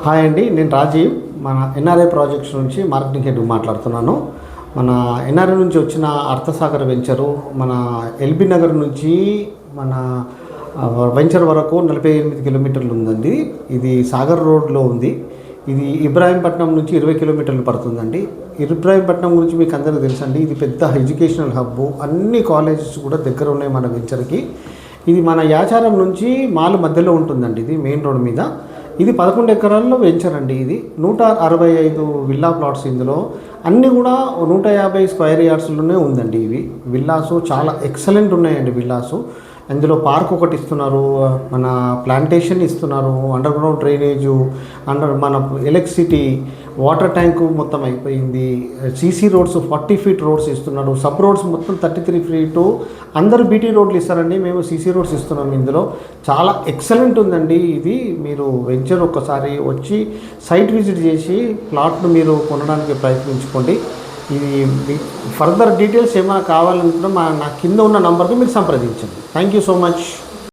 Hi అండి, నేను రాజీవ్ మన ఎన్ఆర్ఐ ప్రాజెక్ట్స్ నుంచి మార్కెటింగ్ హెడ్ మాట్లాడుతున్నాను. మన ఎన్ఆర్ఐ నుంచి వచ్చిన అర్థసాగర్ వెంచరు మన ఎల్బీ నగర్ నుంచి మన వెంచర్ వరకు 48 కిలోమీటర్లు ఉందండి. ఇది సాగర్ రోడ్లో ఉంది. ఇది ఇబ్రాహీంపట్నం నుంచి 20 కిలోమీటర్లు పడుతుందండి. ఇబ్రాహీంపట్నం గురించి మీకు అందరికీ తెలుసండి. ఇది పెద్ద ఎడ్యుకేషనల్ హబ్బు. అన్ని కాలేజెస్ కూడా దగ్గర ఉన్నాయి మన వెంచర్కి. ఇది మన యాచారం నుంచి మాల్ మధ్యలో ఉంటుందండి. ఇది మెయిన్ రోడ్ మీద. ఇది 11 ఎకరాల్లో వెంచర్ అండి. ఇది 165 విల్లా ప్లాట్స్. ఇందులో అన్నీ కూడా 150 స్క్వేర్ యార్డ్స్లోనే ఉందండి. ఇవి విల్లాసు చాలా ఎక్సలెంట్ ఉన్నాయండి విల్లాసు. అందులో పార్క్ ఒకటి ఇస్తున్నారు, మన ప్లాంటేషన్ ఇస్తున్నారు, అండర్ గ్రౌండ్ డ్రైనేజు, మన ఎలక్ట్రిసిటీ, వాటర్ ట్యాంకు మొత్తం అయిపోయింది. సీసీ రోడ్స్ 40 ఫీట్ రోడ్స్ ఇస్తున్నాడు. సబ్ రోడ్స్ మొత్తం 33 ఫీటు. అందరూ బీటీ రోడ్లు ఇస్తారండి, మేము సీసీ రోడ్స్ ఇస్తున్నాం. ఇందులో చాలా ఎక్సలెంట్ ఉందండి. ఇది మీరు వెంచర్ ఒక్కసారి వచ్చి సైట్ విజిట్ చేసి ప్లాట్ను మీరు కొనడానికి ప్రయత్నించుకోండి. ఇది ఫర్దర్ డీటెయిల్స్ ఏమైనా కావాలనుకుంటే నా కింద ఉన్న నంబర్కి మీరు సంప్రదించండి. Thank you so much.